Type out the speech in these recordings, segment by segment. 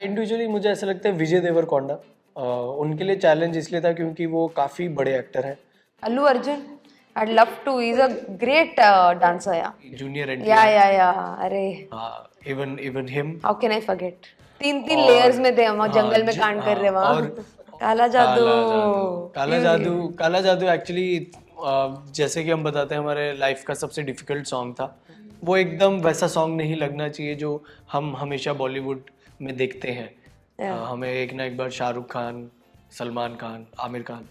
Individually मुझे ऐसा लगता है विजय देवरकोंडा, उनके लिए चैलेंज इसलिए था क्योंकि वो काफ़ी बड़े एक्टर हैं। Allu Arjun, I'd love to. He's a great dancer, yeah. Junior Yeah, NTR, yeah, yeah. अरे हाँ, even even him. how can I forget? तीन तीन और लेयर्स में थे हम, और हाँ जंगल में कांड कर हाँ, रहे वहाँ। और काला जादू। काला जादू एक्चुअली जैसे कि हम बताते हैं हमारे लाइफ का सबसे डिफिकल्ट सॉन्ग था। वो एकदम वैसा सॉन्ग नहीं लगना चाहिए जो हम हमेशा बॉलीवुड में देखते हैं। हमें एक ना एक बार शाहरुख खान, सलमान खान, आमिर खान,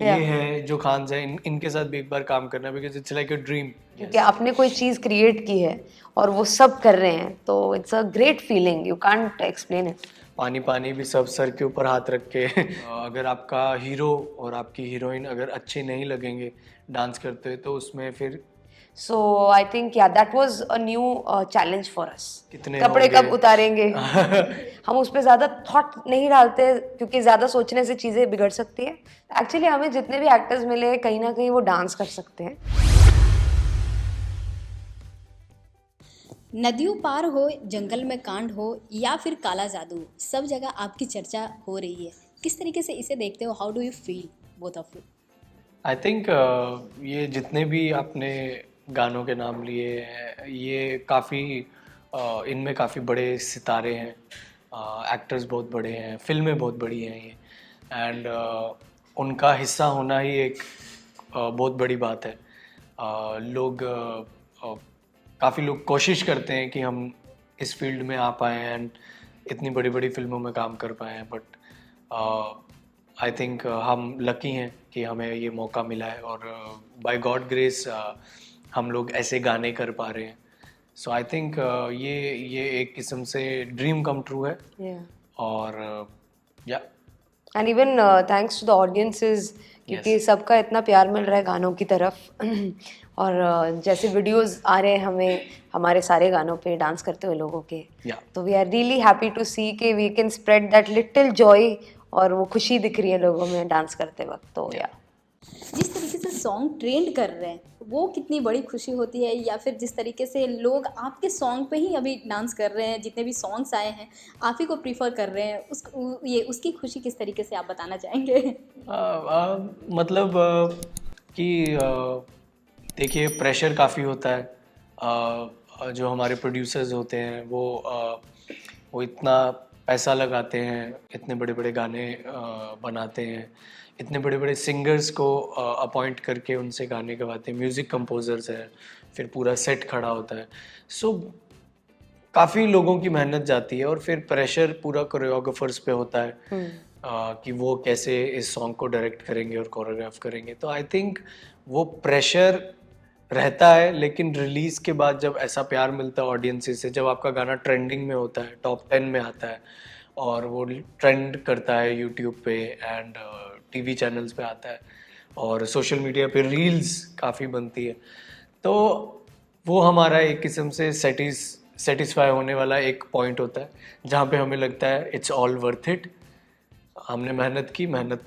ये है जो खान्स हैं, इनके साथ भी एक बार काम करना, because it's like a dream. क्योंकि आपने कोई चीज क्रिएट की है और वो सब कर रहे हैं, तो it's a great feeling, you can't explain it. पानी पानी भी सब सर के ऊपर हाथ रख के अगर आपका हीरो और आपकी हीरोइन अगर अच्छे नहीं लगेंगे डांस करते हुए, तो उसमें फिर सो I think yeah that was a new challenge for अस। कितने कपड़े होंगे? कब उतारेंगे? हम उस पर ज्यादा थॉट नहीं डालते क्योंकि ज्यादा सोचने से चीजें बिगड़ सकती है। एक्चुअली हमें जितने भी एक्टर्स मिले कहीं ना कहीं वो डांस कर सकते हैं। नदियों पार हो, जंगल में कांड हो या फिर काला जादू, सब जगह आपकी चर्चा हो रही है। किस तरीके से इसे देखते हो? How do you feel both of you? I think ये जितने भी आपने गानों के नाम लिए हैं, ये काफ़ी इनमें काफ़ी बड़े सितारे हैं, एक्टर्स बहुत बड़े हैं, फिल्में बहुत बड़ी हैं ये, एंड उनका हिस्सा होना ही एक बहुत बड़ी बात है। लोग काफ़ी लोग कोशिश करते हैं कि हम इस फील्ड में आ पाएँ एंड इतनी बड़ी बड़ी फिल्मों में काम कर पाएँ, बट आई थिंक हम लकी हैं कि हमें ये मौका मिला है, और बाय गॉड ग्रेस हम लोग ऐसे गाने कर पा रहे हैं। सो आई थिंक ये एक किस्म से ड्रीम कम ट्रू है। और या and even thanks to the audiences, क्योंकि सबका इतना प्यार मिल रहा है गानों की तरफ। और जैसे वीडियोस आ रहे हैं हमें हमारे सारे गानों पे डांस करते हुए लोगों के, तो we are really happy to see कि we can spread that little joy, और वो खुशी दिख रही है लोगों में डांस करते वक्त। तो या जिस तरीके से सॉन्ग ट्रेंड कर रहे हैं वो कितनी बड़ी खुशी होती है, या फिर जिस तरीके से लोग आपके सॉन्ग पे ही अभी डांस कर रहे हैं, जितने भी सॉन्ग्स आए हैं आप ही को प्रीफर कर रहे हैं, उसकी खुशी किस तरीके से आप बताना चाहेंगे? मतलब कि देखिए प्रेशर काफ़ी होता है। जो हमारे प्रोड्यूसर्स होते हैं वो इतना पैसा लगाते हैं, इतने बड़े बड़े गाने बनाते हैं, इतने बड़े बड़े सिंगर्स को अपॉइंट करके उनसे गाने गवाते हैं, म्यूज़िक कंपोजर्स हैं, फिर पूरा सेट खड़ा होता है। सो काफ़ी लोगों की मेहनत जाती है, और फिर प्रेशर पूरा कोरियोग्राफर्स पे होता है कि वो कैसे इस सॉन्ग को डायरेक्ट करेंगे और कोरियोग्राफ करेंगे। तो आई थिंक वो प्रेशर रहता है, लेकिन रिलीज़ के बाद जब ऐसा प्यार मिलता है ऑडियंसेस से, जब आपका गाना ट्रेंडिंग में होता है, टॉप 10 में आता है, और वो ट्रेंड करता है यूट्यूब पे एंड टीवी चैनल्स पे आता है, और सोशल मीडिया पे रील्स काफ़ी बनती है, तो वो हमारा एक किस्म से सेटिस्फाई होने वाला एक पॉइंट होता है जहाँ पे हमें लगता है इट्स ऑल वर्थ इट। हमने मेहनत की, मेहनत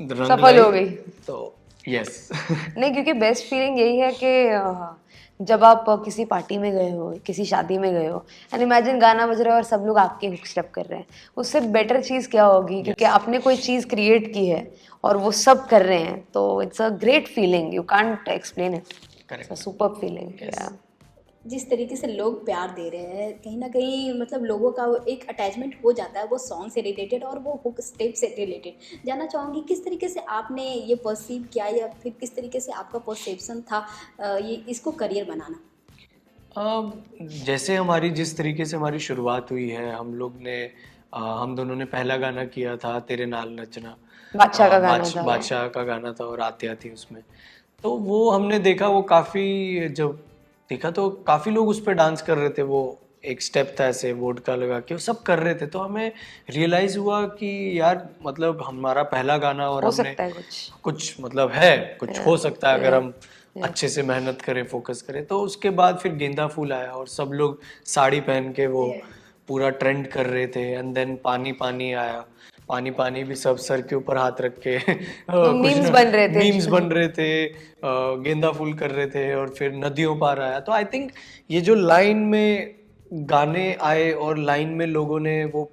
रंग सफल हो लाई, गई। तो यस। नहीं, क्योंकि बेस्ट फीलिंग यही है कि जब आप किसी पार्टी में गए हो, किसी शादी में गए हो, एंड इमेजिन गाना बज रहा है और सब लोग आपके हुक स्टेप कर रहे हैं, उससे बेटर चीज़ क्या होगी? क्योंकि आपने कोई चीज़ क्रिएट की है और वो सब कर रहे हैं, तो it's a great feeling, you can't explain it. It's a super feeling. जिस तरीके से लोग प्यार दे रहे हैं, कहीं ना कहीं मतलब लोगों का वो एक अटैचमेंट हो जाता है वो सॉन्ग से रिलेटेड और वो हुक स्टेप से रिलेटेड। जानना चाहूँगी किस तरीके से आपने ये परसीव किया, या फिर किस तरीके से आपका परसेप्शन था ये इसको करियर बनाना? जैसे हमारी जिस तरीके से हमारी शुरुआत हुई है, हम दोनों ने पहला गाना किया था तेरे नाल नचना, बादशाह का गाना था। बादशाह का गाना था, और आतिया थी उसमें। तो वो हमने देखा, वो काफ़ी जब देखा तो काफ़ी लोग उस पर डांस कर रहे थे, वो एक स्टेप था ऐसे वोडका लगा के, वो सब कर रहे थे, तो हमें रियलाइज़ हुआ कि यार मतलब हमारा पहला गाना, और हो हमने सकता है कुछ मतलब है, कुछ हो सकता है अगर हम अच्छे से मेहनत करें, फोकस करें। तो उसके बाद फिर गेंदा फूल आया, और सब लोग साड़ी पहन के वो पूरा ट्रेंड कर रहे थे, एंड देन पानी पानी आया, पानी पानी भी सब सर के ऊपर हाथ रख के मीम्स बन रहे थे। मीम्स बन रहे थे, गेंदा फूल कर रहे थे, और फिर नदियों पार आया। तो आई थिंक ये जो लाइन में गाने आए और लाइन में लोगों ने वो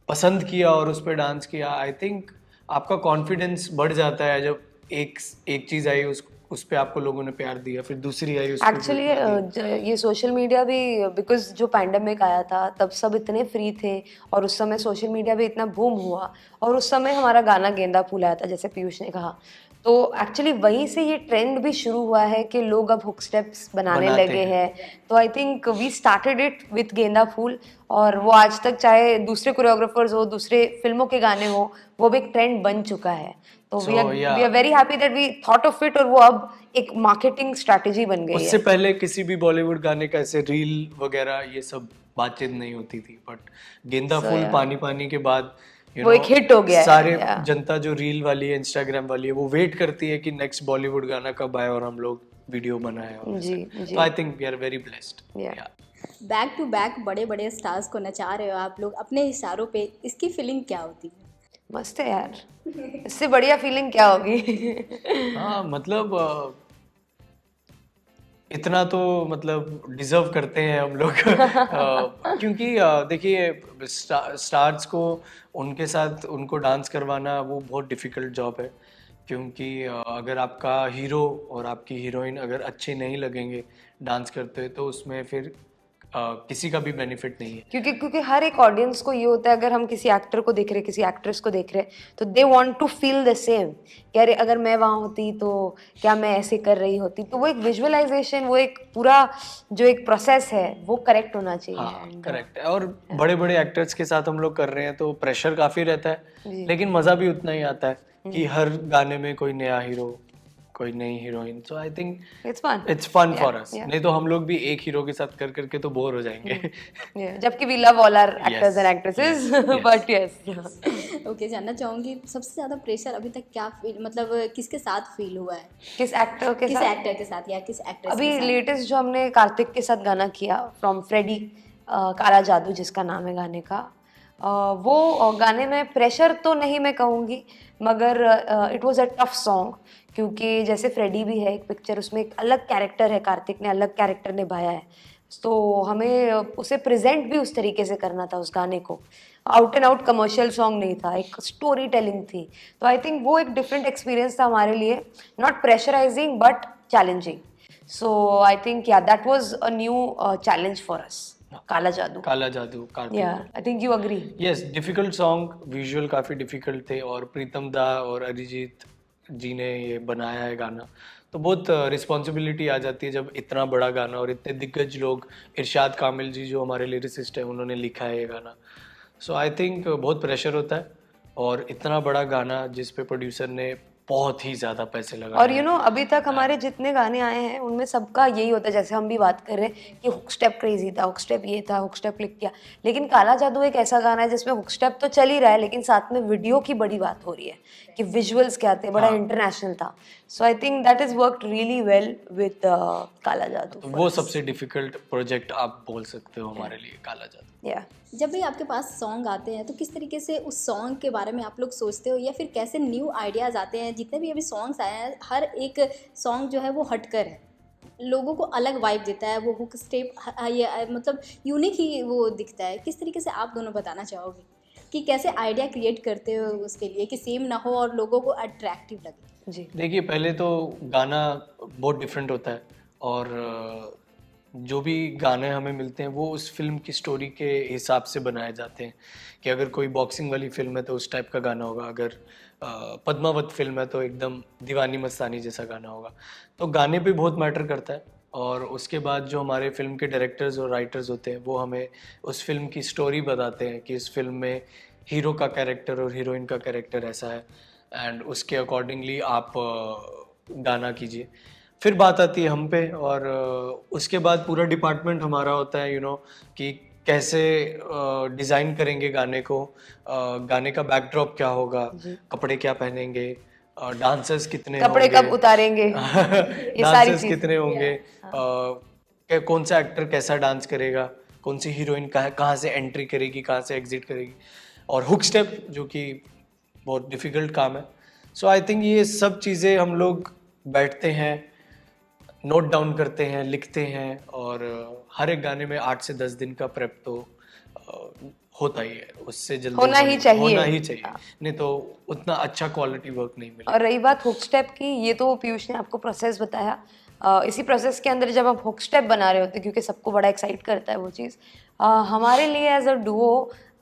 पसंद किया और उस पर डांस किया, आई थिंक आपका कॉन्फिडेंस बढ़ जाता है जब एक चीज़ आई उस पे आपको लोगों ने प्यार दिया, फिर दूसरी आई उस पे एक्चुअली ये सोशल मीडिया भी, बिकॉज जो पैंडमिक आया था तब सब इतने फ्री थे और उस समय सोशल मीडिया भी इतना बूम हुआ और उस समय हमारा गाना गेंदा फूल आया था जैसे पीयूष ने कहा, तो एक्चुअली वहीं से ये ट्रेंड भी शुरू हुआ है कि लोग अब हुक स्टेप्स बनाने लगे हैं। तो I think we started it with गेंदा फूल और वो आज तक चाहे दूसरे कोरियोग्राफर्स हो, दूसरे फिल्मों के गाने हो, वो भी एक ट्रेंड बन चुका है। तो we are very happy that we thought of it और वो अब एक मार्केटिंग स्ट्रैटेजी बन गई है। उससे पहले किसी भी बॉलीवुड गाने का ऐसे रील वगैरह ये सब बातचीत नहीं होती थी, बट गेंदा फूल पानी पानी के बाद वो एक हिट हो गया है। सारे जनता जो रील वाली है, इंस्टाग्राम वाली है, वो वेट करती है कि नेक्स्ट बॉलीवुड गाना कब आए और हम लोग वीडियो बनाए। जी तो I think we are very blessed. Back to back बड़े बड़े स्टार्स को नचा रहे हो आप लोग अपने इशारों पे, इसकी फीलिंग क्या होती है? मस्त है यार, इससे बढ़िया फीलिंग क्या होगी। हाँ मतलब इतना तो मतलब डिजर्व करते हैं हम लोग। क्योंकि देखिए स्टार्स को उनके साथ उनको डांस करवाना वो बहुत डिफ़िकल्ट जॉब है, क्योंकि अगर आपका हीरो और आपकी हीरोइन अगर अच्छे नहीं लगेंगे डांस करते हुए तो उसमें फिर किसी का भी बेनिफिट नहीं है। क्योंकि हर एक ऑडियंस को ये होता है, अगर हम किसी एक्टर को देख रहे, किसी एक्ट्रेस को देख रहे, तो they want to feel the same कि अरे अगर मैं वहाँ होती तो क्या मैं ऐसे कर रही होती। तो वो एक विजुअलाइजेशन, वो एक पूरा जो एक प्रोसेस है वो करेक्ट होना चाहिए। हाँ करेक्ट है। और बड़े बड़े एक्टर्स के साथ हम लोग कर रहे हैं तो प्रेशर काफ़ी रहता है, लेकिन मज़ा भी उतना ही आता है कि हर गाने में कोई नया हीरो, कोई नई heroine. So I think it's fun for us. नहीं तो हम लोग भी एक हीरो के साथ कर करके तो बोर हो जाएंगे। जबकि we love all our actors and actresses, but yes. Okay, जानना चाहूंगी सबसे ज्यादा प्रेशर अभी तक क्या फील, मतलब किसके साथ फील हुआ है? किस एक्टर के साथ? किस एक्टर के साथ या किस एक्ट्रेस अभी के साथ? लेटेस्ट जो हमने कार्तिक के साथ गाना किया फ्रॉम फ्रेडी, काला जादू जिसका नाम है गाने का, वो गाने में प्रेशर तो नहीं मैं कहूँगी, मगर it was a tough song, क्योंकि जैसे फ्रेडी भी है एक पिक्चर, उसमें एक अलग कैरेक्टर है, कार्तिक ने अलग कैरेक्टर निभाया है, तो हमें उसे प्रेजेंट भी उस तरीके से करना था उस गाने को। Out and out commercial song नहीं था, एक स्टोरी टेलिंग थी। तो आई थिंक वो एक डिफरेंट एक्सपीरियंस था हमारे लिए, not pressurising but challenging. So I think yeah that was a new challenge for us. Kala Jadoo Kartik. I think you agree. Yes, difficult song, visual काफ़ी डिफिकल्ट थे और प्रीतम दा और अरिजीत जी ने ये बनाया है गाना, तो बहुत रिस्पॉन्सिबिलिटी आ जाती है जब इतना बड़ा गाना और इतने दिग्गज लोग, इरशाद कामिल जी जो हमारे लिरिसिस्ट हैं उन्होंने लिखा है ये गाना। सो आई थिंक बहुत प्रेशर होता है और इतना बड़ा गाना जिस पे प्रोड्यूसर ने बहुत ही ज़्यादा पैसे लगाए। और यू नो अभी तक हमारे जितने गाने आए हैं उनमें सबका यही होता है, जैसे हम भी बात कर रहे हैं कि हुक स्टेप क्रेजी था, हुक स्टेप ये था, हुक स्टेप क्लिक किया, लेकिन काला जादू एक ऐसा गाना है जिसमें हुक स्टेप तो चल ही रहा है, लेकिन साथ में वीडियो की बड़ी बात हो रही है कि विजुअल्स क्या थे, बड़ा इंटरनेशनल था। So I think that is worked really well with Kala Jadoo. तो वो सबसे डिफिकल्ट प्रोजेक्ट आप बोल सकते हो हमारे लिए, काला जादू। जब भी आपके पास सॉन्ग आते हैं तो किस तरीके से उस सॉन्ग के बारे में आप लोग सोचते हो, या फिर कैसे न्यू आइडियाज़ आते हैं? जितने भी अभी सॉन्ग्स आए हैं, हर एक सॉन्ग जो है वो हटकर है, लोगों को अलग वाइब देता है, वो हुक स्टेप ये मतलब यूनिक ही वो दिखता है। किस तरीके से आप दोनों बताना चाहोगे कि कैसे आइडिया क्रिएट करते हो उसके लिए कि सेम ना हो और लोगों को अट्रैक्टिव लगे? जी देखिए, पहले तो गाना बहुत डिफरेंट होता है और जो भी गाने हमें मिलते हैं वो उस फिल्म की स्टोरी के हिसाब से बनाए जाते हैं कि अगर कोई बॉक्सिंग वाली फिल्म है तो उस टाइप का गाना होगा, अगर पद्मावत फिल्म है तो एकदम दीवानी मस्तानी जैसा गाना होगा। तो गाने पे बहुत मैटर करता है और उसके बाद जो हमारे फिल्म के डायरेक्टर्स और राइटर्स होते हैं वो हमें उस फिल्म की स्टोरी बताते हैं कि इस फिल्म में हीरो का कैरेक्टर और हीरोइन का कैरेक्टर ऐसा है एंड उसके अकॉर्डिंगली आप गाना कीजिए। फिर बात आती है हम पे और उसके बाद पूरा डिपार्टमेंट हमारा होता है कि कैसे डिज़ाइन करेंगे गाने को, गाने का बैकड्रॉप क्या होगा, कपड़े क्या पहनेंगे, डांसर्स कितने कपड़े होंगे, कब उतारेंगे, ये सारी डांसर्स कितने होंगे, कौन सा एक्टर कैसा डांस करेगा, कौन सी हीरोइन कहाँ से एंट्री करेगी, कहाँ से एग्जिट करेगी, और हुक स्टेप जो कि बहुत डिफ़िकल्ट काम है। सो आई थिंक ये सब चीज़ें हम लोग बैठते हैं, नोट डाउन करते हैं, लिखते हैं और हर एक गाने में 8 से 10 दिन का प्रेप तो होता ही है, उससे जल्दी होना ही चाहिए। होना ही चाहिए, नहीं तो उतना अच्छा क्वालिटी वर्क नहीं मिलेगा। और रही बात हुक स्टेप की, ये तो पीयूष ने आपको प्रोसेस बताया। इसी प्रोसेस के अंदर जब हम हुक स्टेप बना रहे होते हैं, क्योंकि सबको बड़ा एक्साइट करता है वो चीज़, हमारे लिए एज अ डुओ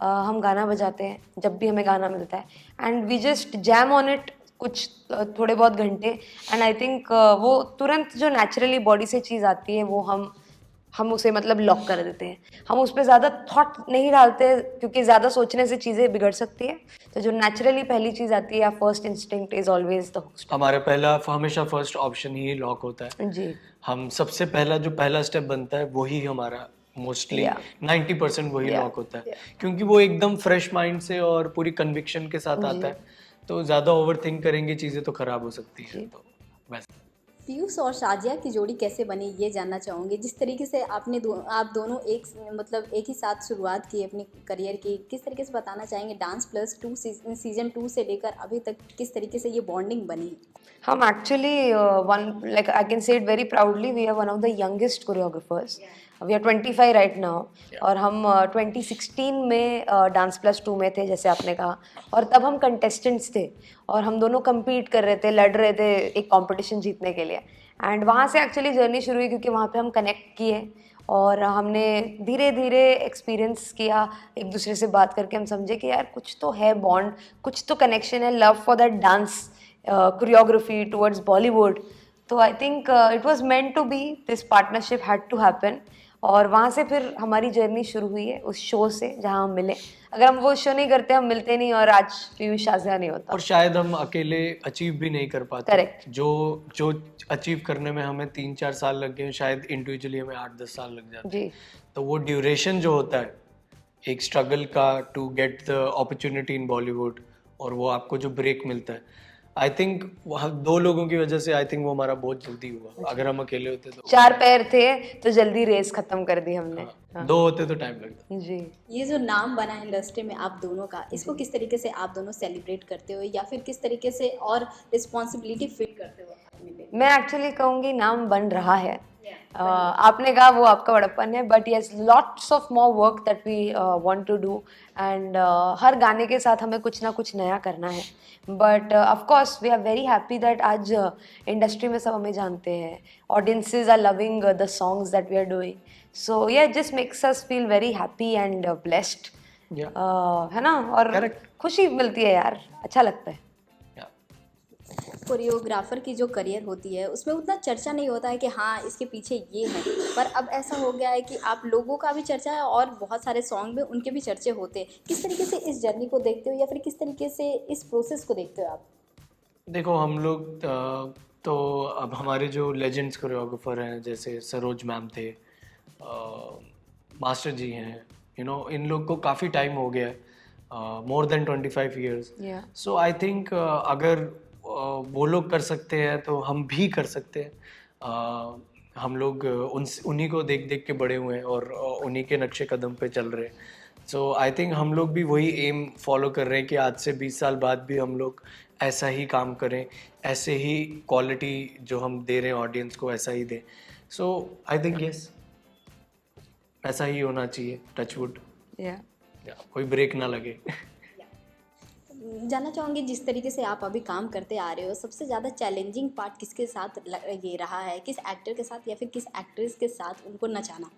हम गाना बजाते हैं जब भी हमें गाना मिलता है, and we just jam on it कुछ थोड़े बहुत घंटे, एंड आई थिंक वो तुरंत जो नेचुरली बॉडी से चीज़ आती है वो हम उसे मतलब लॉक कर देते हैं। हम उस पर ज़्यादा थॉट नहीं डालते, क्योंकि ज़्यादा सोचने से चीज़ें बिगड़ सकती है। तो जो नेचुरली पहली चीज़ आती है, first instinct is always the hook हमारा हमेशा फर्स्ट ऑप्शन ही लॉक होता है। स्टेप। जी हम सबसे पहला जो पहला स्टेप बनता है वही हमारा मोस्टली Yeah. 90% वही Yeah. लॉक होता है, क्योंकि वो एकदम फ्रेश माइंड से और पूरी कन्विक्शन के साथ आता है। तो ज़्यादा ओवर थिंक करेंगे चीज़ें तो खराब हो सकती है। तो वैसे पीयूष और शाजिया की जोड़ी कैसे बनी ये जानना चाहूँगी। जिस तरीके से आप दोनों एक ही साथ शुरुआत की अपनी करियर की, किस तरीके से बताना चाहेंगे डांस प्लस 2 सीजन 2 से लेकर अभी तक किस तरीके से ये बॉन्डिंग बनी? हम actually like I can say it very proudly, we are one of the youngest choreographers. We are 25 right now. और हम 2016 में डांस प्लस 2 में थे, जैसे आपने कहा, और तब हम कंटेस्टेंट्स थे और हम दोनों compete कर रहे थे, लड़ रहे थे एक कंपटीशन जीतने के लिए। एंड वहाँ से एक्चुअली जर्नी शुरू हुई, क्योंकि वहाँ पे हम कनेक्ट किए और हमने धीरे धीरे एक्सपीरियंस किया, एक दूसरे से बात करके हम समझे कि यार कुछ तो है बॉन्ड, कुछ तो कनेक्शन है, love for that dance choreography towards Bollywood. तो I think it was meant to be, this partnership had to happen. और वहाँ से फिर हमारी जर्नी शुरू हुई है उस शो से, जहाँ हम मिले। अगर हम वो शो नहीं करते, हम मिलते नहीं, और आज पीयूष शाजिया नहीं होता। और शायद हम अकेले अचीव भी नहीं कर पाते। Correct. जो अचीव करने में हमें 3-4 साल लग गए, शायद इंडिविजुअली हमें 8-10 साल लग जाते। जी तो वो ड्यूरेशन जो होता है एक स्ट्रगल का to get the opportunity in Bollywood, और वो आपको जो ब्रेक मिलता है, आई थिंक दो लोगों की वजह से आई थिंक वो हमारा बहुत जल्दी हुआ। अगर हम अकेले होते तो 4 पैर थे तो जल्दी रेस खत्म कर दी हमने। हाँ। 2 होते तो टाइम लगता। जी ये जो नाम बना है इंडस्ट्री में आप दोनों का, इसको किस तरीके से आप दोनों सेलिब्रेट करते हो, या फिर किस तरीके से और रिस्पॉन्सिबिलिटी फिट करते हो अपने पे? मैं एक्चुअली कहूँगी नाम बन रहा है। आपने कहा वो आपका बड़प्पन है, but yes lots of more work that we want to do, and हर गाने के साथ हमें कुछ ना कुछ नया करना है। But of course we are very happy that आज इंडस्ट्री में सब हमें जानते हैं, audiences are loving the songs that we are doing, so yeah just makes us feel very happy and blessed, है ना। और Correct. खुशी मिलती है यार, अच्छा लगता है। कोरियोग्राफर की जो करियर होती है उसमें उतना चर्चा नहीं होता है कि हाँ इसके पीछे ये है, पर अब ऐसा हो गया है कि आप लोगों का भी चर्चा है और बहुत सारे सॉन्ग में उनके भी चर्चे होते हैं। किस तरीके से इस जर्नी को देखते हो, या फिर किस तरीके से इस प्रोसेस को देखते हो आप? देखो हम लोग तो अब हमारे जो लेजेंड्स कोरियोग्राफर हैं, जैसे सरोज मैम थे, मास्टर जी हैं, इन लोग को काफ़ी टाइम हो गया है, more than 25 years. So I think अगर वो लोग कर सकते हैं तो हम भी कर सकते हैं। हम लोग उन्हीं को देख देख के बड़े हुए हैं और उन्हीं के नक्शे कदम पे चल रहे हैं। सो आई थिंक हम लोग भी वही एम फॉलो कर रहे हैं कि आज से 20 साल बाद भी हम लोग ऐसा ही काम करें, ऐसे ही क्वालिटी जो हम दे रहे हैं ऑडियंस को ऐसा ही दें। सो आई थिंक यस, ऐसा ही होना चाहिए, टचवुड, कोई ब्रेक ना लगे। जानना चाहूँगी जिस तरीके से आप अभी काम करते आ रहे हो, सबसे ज़्यादा चैलेंजिंग पार्ट किसके साथ ये रहा है, किस एक्टर के साथ या फिर किस एक्ट्रेस के साथ उनको नचाना?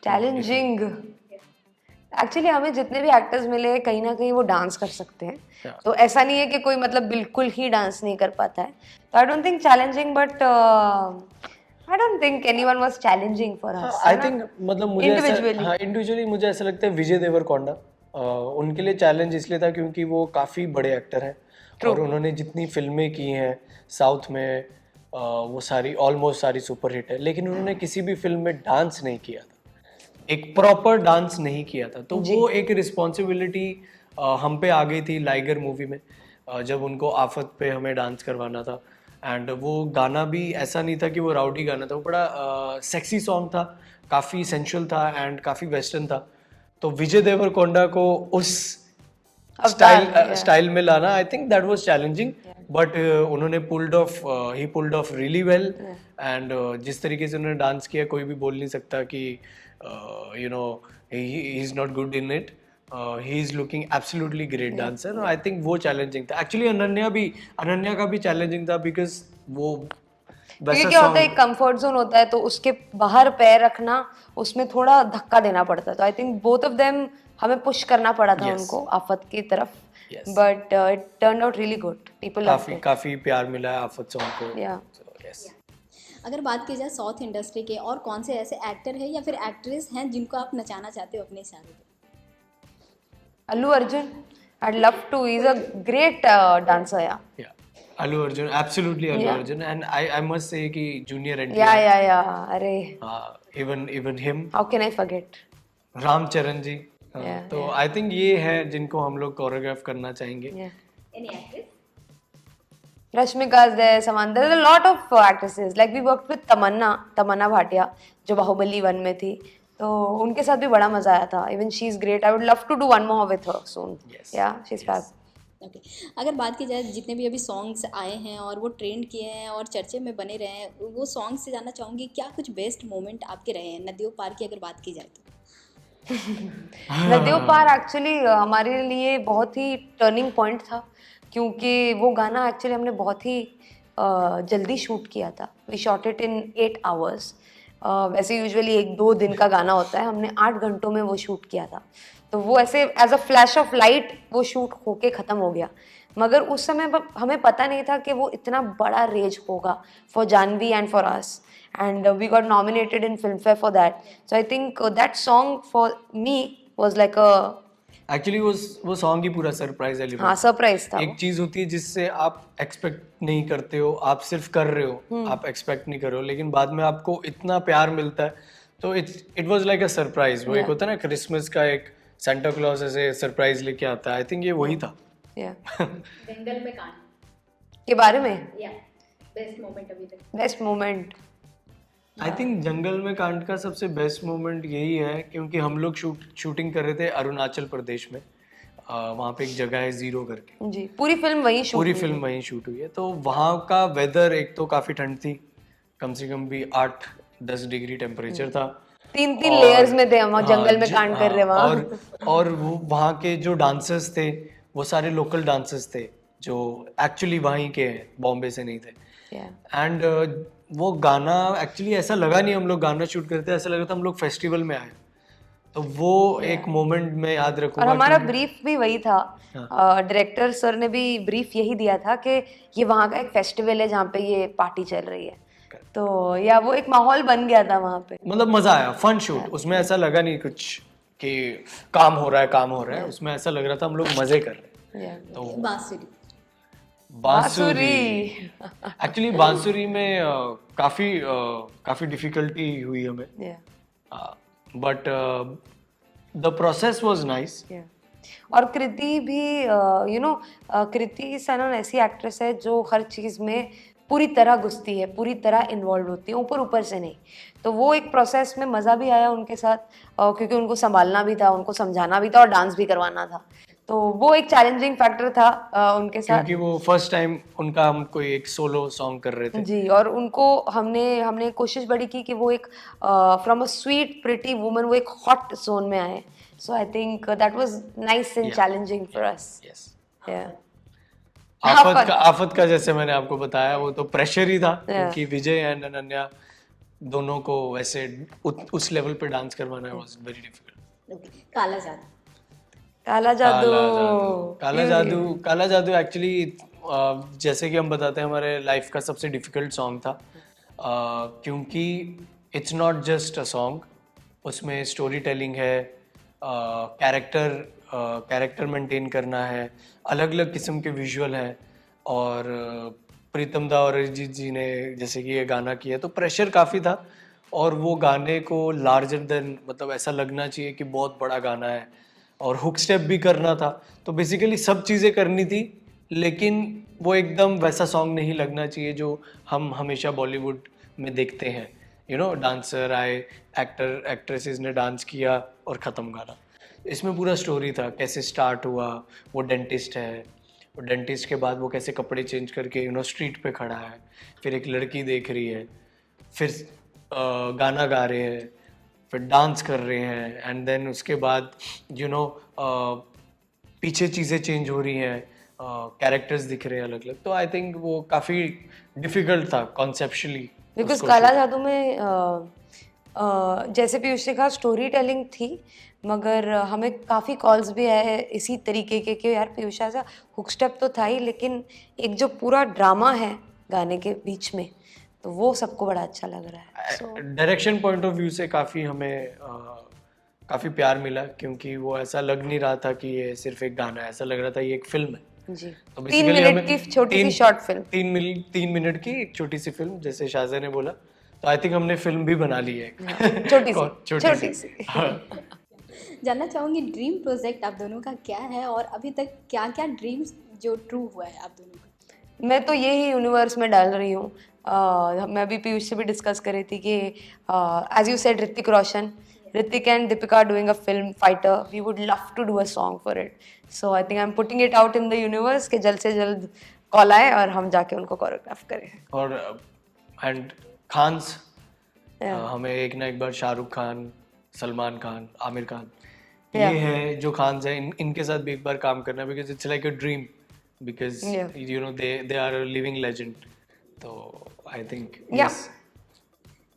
चैलेंजिंग एक्चुअली हमें जितने भी एक्टर्स मिले कहीं ना कहीं वो डांस कर सकते हैं, तो ऐसा नहीं है कि कोई मतलब बिल्कुल ही डांस नहीं कर पाता है। तो I don't think challenging, but I don't think anyone was challenging for us. I think मतलब मुझे इंडिविजुअली मुझे ऐसा लगता है विजय देवरकोंडा उनके लिए चैलेंज इसलिए था क्योंकि वो काफ़ी बड़े एक्टर हैं और उन्होंने जितनी फिल्में की हैं साउथ में वो सारी ऑलमोस्ट सारी सुपर हिट है, लेकिन उन्होंने किसी भी फिल्म में डांस नहीं किया था, एक प्रॉपर डांस नहीं किया था। तो वो एक रिस्पॉन्सिबिलिटी हम पे आ गई थी लाइगर मूवी में, जब उनको आफत पे हमें डांस करवाना था। एंड वो गाना भी ऐसा नहीं था कि वो राउडी गाना था, वो बड़ा सेक्सी सॉन्ग था, काफ़ी सेंशुअल था एंड काफ़ी वेस्टर्न था। तो विजय देवरकोंडा को उस स्टाइल में लाना, I think that was challenging, but उन्होंने pulled off really well. And जिस तरीके से उन्होंने डांस किया, कोई भी बोल नहीं सकता कि he is not good in it. He is looking absolutely great dancer. I think वो चैलेंजिंग था एक्चुअली। अनन्या का भी चैलेंजिंग था बिकॉज वो क्योंकि वैसा क्या होता है, सॉन्ग एक कंफर्ट जोन होता है तो उसके बाहर पैर रखना, उसमें थोड़ा धक्का देना पड़ता है। तो I think both of them हमें पुश करना पड़ा था Yes. उनको आफत की तरफ, Yes. But it turn out really good, people loved it. काफी प्यार मिला है आफत सॉन्ग को। या So, yes. अगर बात की जाए साउथ इंडस्ट्री के, और कौन से ऐसे एक्टर हैं या फिर एक्ट्रेस हैं जिनको आप नचाना चाहते हो अपने इशारे पे? Allu Arjun, I'd love to, he's a great dancer, yeah. Yeah. Allu Arjun, absolutely Allu Yeah. Arjun, and I must say कि junior Yeah, NTR, yeah, yeah, अरे even him, how can I forget? Ramcharan ji, Yeah, तो I think ये है जिनको हम लोग choreograph करना चाहेंगे। Yeah. Any actress? Rashmika is there, Samantha, there's a lot of actresses. Like we worked with Tamanna Bhatia, जो बाहुबली 1 में थी, तो उनके साथ भी बड़ा मजा आया था। Even she is great. I would love to do one more with her soon. Yes. Yeah, she's fab. Okay, अगर बात की जाए जितने भी अभी सॉन्ग्स आए हैं और वो ट्रेंड किए हैं और चर्चे में बने रहे हैं, वो सॉन्ग से जानना चाहूँगी क्या कुछ बेस्ट मोमेंट आपके रहे हैं नदियों पार की अगर बात की जाए तो? नदियों पार एक्चुअली हमारे लिए बहुत ही टर्निंग पॉइंट था, क्योंकि वो गाना एक्चुअली हमने बहुत ही जल्दी शूट किया था। We shot it in 8 hours। वैसे यूजुअली 1-2 दिन का गाना होता है, हमने 8 घंटों में वो शूट किया था। तो वो ऐसे as a flash of light वो शूट होके ख़त्म हो गया। मगर उस समय हमें पता नहीं था कि वो इतना बड़ा रेज होगा for Janhvi and for us, and we got nominated in Filmfare for that. So I think that song for me was like a actually वो सॉन्ग ही पूरा सरप्राइज एलिमेंट। हाँ सरप्राइज था। एक चीज होती है जिससे आप एक्सपेक्ट नहीं करते हो, आप सिर्फ कर रहे हो, आप एक्सपेक्ट नहीं कर रहे हो, लेकिन बाद में आपको इतना प्यार मिलता है, तो it was like a surprise. वो एक होता है ना क्रिसमस का, एक सेंटा क्लॉज ऐसे सरप्राइज लेके आता है। आई थिंक ये वही था। जंगल में कान के बारे में या बेस्ट मोमेंट अभी तक? बेस्ट मोमेंट आई थिंक जंगल में कांड का सबसे बेस्ट मोमेंट यही है, क्योंकि हम लोग शूटिंग कर रहे थे अरुणाचल प्रदेश में। वहाँ पे एक जगह है जीरो करके, जी, पूरी फिल्म वहीं शूट पूरी फिल्म वहीं शूट हुई है। तो वहाँ का वेदर एक तो काफ़ी ठंड थी, कम से कम भी 8-10 डिग्री टेम्परेचर था। 3 लेयर्स में थे हम, जंगल में कांड कर रहे हाँ, वहाँ। और वो वहाँ के जो डांसर्स थे वो सारे लोकल डांसर्स थे जो एक्चुअली वहीं के हैं, बॉम्बे से नहीं थे। एंड वो गाना एक्चुअली ऐसा लगा नहीं हम लोग गाना शूट करते, ऐसा लगा था हम लोग फेस्टिवल में आए। तो वो एक मोमेंट में याद रखूंगा। और हमारा ब्रीफ भी वही था, डायरेक्टर सर ने भी ब्रीफ यही दिया था कि ये वहाँ का एक फेस्टिवल है जहाँ पे ये पार्टी चल रही है। तो या वो एक माहौल बन गया था वहाँ पे, मतलब मजा आया, फन शूट। उसमें ऐसा लगा नहीं कुछ कि काम हो रहा है, उसमें ऐसा लग रहा था हम लोग मजे कर रहे हैं। तो बांसुरी एक्चुअली बांसुरी में काफी डिफिकल्टी हुई हमें, but the process was nice. और कृति भी कृति सनन ऐसी एक्ट्रेस है जो हर चीज़ में पूरी तरह घुसती है, पूरी तरह इन्वॉल्व होती है, ऊपर से नहीं। तो वो एक प्रोसेस में मज़ा भी आया उनके साथ, क्योंकि उनको संभालना भी था, उनको समझाना भी था और डांस भी करवाना था। तो वो एक चैलेंजिंग फैक्टर था उनके साथ, क्योंकि वो फर्स्ट टाइम उनका हम कोई एक सोलो सॉन्ग कर रहे थे जी। और उनको हमने कोशिश बड़ी की कि वो एक from a sweet pretty woman वो एक हॉट जोन में आए। So I think that was nice and challenging for us. आफत का जैसे मैंने आपको बताया वो तो प्रेशर ही था, क्योंकि विजय एंड अनन्या दोनों को वैसे उस लेवल पे डांस करवाना वाज वेरी डिफिकल्ट। काला जादू एक्चुअली जैसे कि हम बताते हैं हमारे लाइफ का सबसे डिफिकल्ट सॉन्ग था, क्योंकि it's not just a song, उसमें स्टोरी टेलिंग है, कैरेक्टर मेंटेन करना है, अलग अलग किस्म के विजुअल हैं, और प्रीतम दा और अरिजीत जी ने जैसे कि ये गाना किया, तो प्रेशर काफ़ी था। और वो गाने को लार्जर देन, मतलब ऐसा लगना चाहिए कि बहुत बड़ा गाना है, और हुक स्टेप भी करना था। तो बेसिकली सब चीज़ें करनी थी, लेकिन वो एकदम वैसा सॉन्ग नहीं लगना चाहिए जो हम हमेशा बॉलीवुड में देखते हैं। डांसर आए, एक्ट्रेसेस ने डांस किया और ख़त्म गाना। इसमें पूरा स्टोरी था, कैसे स्टार्ट हुआ, वो डेंटिस्ट है, और डेंटिस्ट के बाद वो कैसे कपड़े चेंज करके स्ट्रीट पे खड़ा है, फिर एक लड़की देख रही है, फिर गाना गा रहे हैं, फिर डांस कर रहे हैं, एंड देन उसके बाद पीछे चीज़ें चेंज हो रही हैं, कैरेक्टर्स दिख रहे हैं अलग अलग, तो आई थिंक वो काफ़ी डिफिकल्ट था कॉन्सेप्शुअली। बिकॉज काला जादू में जैसे पीयूष ने कहा स्टोरी टेलिंग थी, मगर हमें काफ़ी कॉल्स भी आए इसी तरीके के कि यार पीयूष ऐसा हुक स्टेप तो था ही, लेकिन एक जो पूरा ड्रामा है गाने के बीच में, तो वो सबको बड़ा अच्छा लग रहा है। So, direction point of view से काफ़ी हमें काफ़ी प्यार मिला, क्योंकि वो ऐसा लग नहीं रहा था कि ये सिर्फ एक गाना है, ऐसा लग रहा था ये एक फिल्म है। जी, तो 3 basically मिनट हमें की छोटी सी शॉर्ट फिल्म। 3 मिनट की एक छोटी सी फिल्म, जैसे शाज़ा ने बोला, तो आई थिंक हमने फिल्म भी बना ली है छोटी सी, छोटी सी। हाँ। जानना चाहूँगी ड्रीम प्रोजेक्ट आप दोनों का क्या है और अभी तक क्या क्या ड्रीम्स जो ट्रू हुआ है आप दोनों का? मैं तो यही यूनिवर्स में डाल रही हूँ। मैं अभी पीयूष से भी डिस्कस कर रही थी कि as you said Hrithik and Deepika doing a film Fighter, we would love to do a song for it. So I think I am putting it out in the universe कि जल्द से जल्द कॉल आए और हम जाके उनको कोरियोग्राफ करें। और एंड खान्स, हमें एक ना एक बार शाहरुख खान, सलमान खान, आमिर खान, ये है जो खान्स हैं, इनके साथ भी एक बार काम करना, because it's like a dream, because you know they are a living legend. तो I think yes.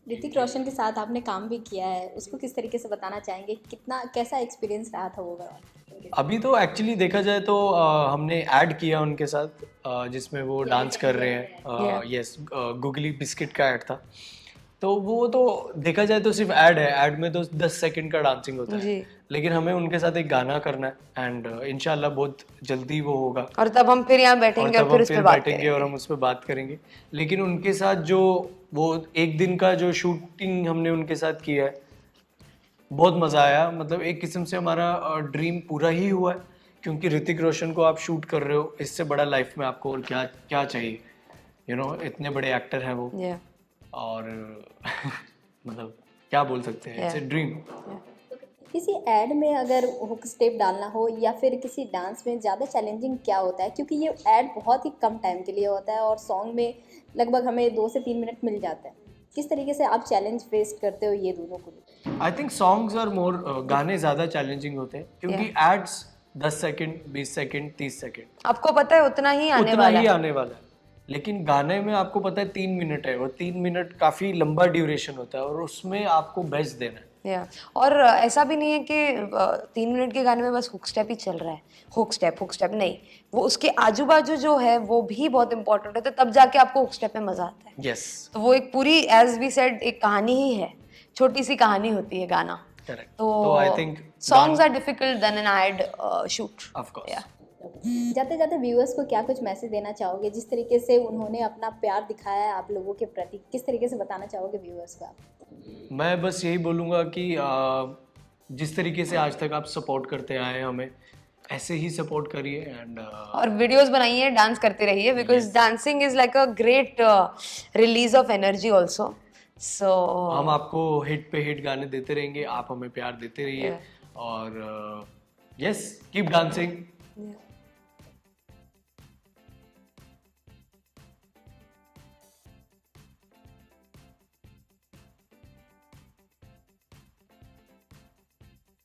Hrithik Roshan के साथ आपने काम भी किया है, उसको किस तरीके से बताना चाहेंगे, कितना कैसा एक्सपीरियंस रहा था ओवरऑल? अभी तो एक्चुअली देखा जाए तो हमने ऐड किया उनके साथ, जिसमें वो डांस कर रहे हैं। यस, गुगली बिस्किट का ऐड था, तो वो तो देखा जाए तो सिर्फ ऐड है, ऐड में तो 10 सेकंड का डांसिंग होता है, लेकिन हमें उनके साथ एक गाना करना है, एंड इंशाल्लाह बहुत जल्दी वो होगा। और तब हम फिर यहाँ बैठेंगे और फिर उस पर बात बैठेंगे और हम उस पर बात करेंगे। लेकिन उनके साथ जो वो एक दिन का जो शूटिंग हमने उनके साथ किया है, बहुत मज़ा आया। मतलब एक किस्म से हमारा ड्रीम पूरा ही हुआ है, क्योंकि ऋतिक रोशन को आप शूट कर रहे हो, इससे बड़ा लाइफ में आपको और क्या क्या चाहिए, यू नो, इतने बड़े एक्टर हैं वो। और मतलब क्या बोल सकते हैं, इट्स अ ड्रीम। किसी ऐड में अगर हुक स्टेप डालना हो या फिर किसी डांस में ज़्यादा चैलेंजिंग क्या होता है, क्योंकि ये ऐड बहुत ही कम टाइम के लिए होता है और सॉन्ग में लगभग हमें 2 से 3 मिनट मिल जाता है, किस तरीके से आप चैलेंज फेस करते हो ये दोनों को? I think songs are more, गाने ज़्यादा चैलेंजिंग होते हैं, क्योंकि एड्स 10 सेकंड, 20 सेकंड, 30 सेकंड, आपको पता है उतना ही आने वाला है। लेकिन गाने में आपको पता है 3 मिनट है, और 3 मिनट काफ़ी लंबा ड्यूरेशन होता है, और उसमें आपको बेस्ट देना है। और ऐसा भी नहीं है कि 3 मिनट के गाने में बस हुक स्टेप ही चल रहा है, हुक स्टेप नहीं, वो उसके आजू बाजू जो है वो भी बहुत इंपॉर्टेंट है, तो तब जाके आपको हुक स्टेप में मजा आता है। यस, तो वो एक पूरी, एज वी सेड, एक कहानी ही है, छोटी सी कहानी होती है गाना। करेक्ट। तो I think songs are difficult than an ad shoot. Of course. जाते जाते व्यूअर्स को क्या कुछ मैसेज देना चाहोगे, जिस तरीके से उन्होंने अपना प्यार दिखाया है आप लोगों के प्रति, किस तरीके से बताना चाहोगे व्यूअर्स को आप? मैं बस यही बोलूँगा कि जिस तरीके से आज तक आप सपोर्ट करते आए हैं हमें, ऐसे ही सपोर्ट करिए, एंड और वीडियोस बनाइए, डांस करते रहिए, because dancing is like a great release of energy also. So हम आपको हिट पे हिट गाने देते रहेंगे, आप हमें प्यार देते रहिए, और यस, कीप डांसिंग।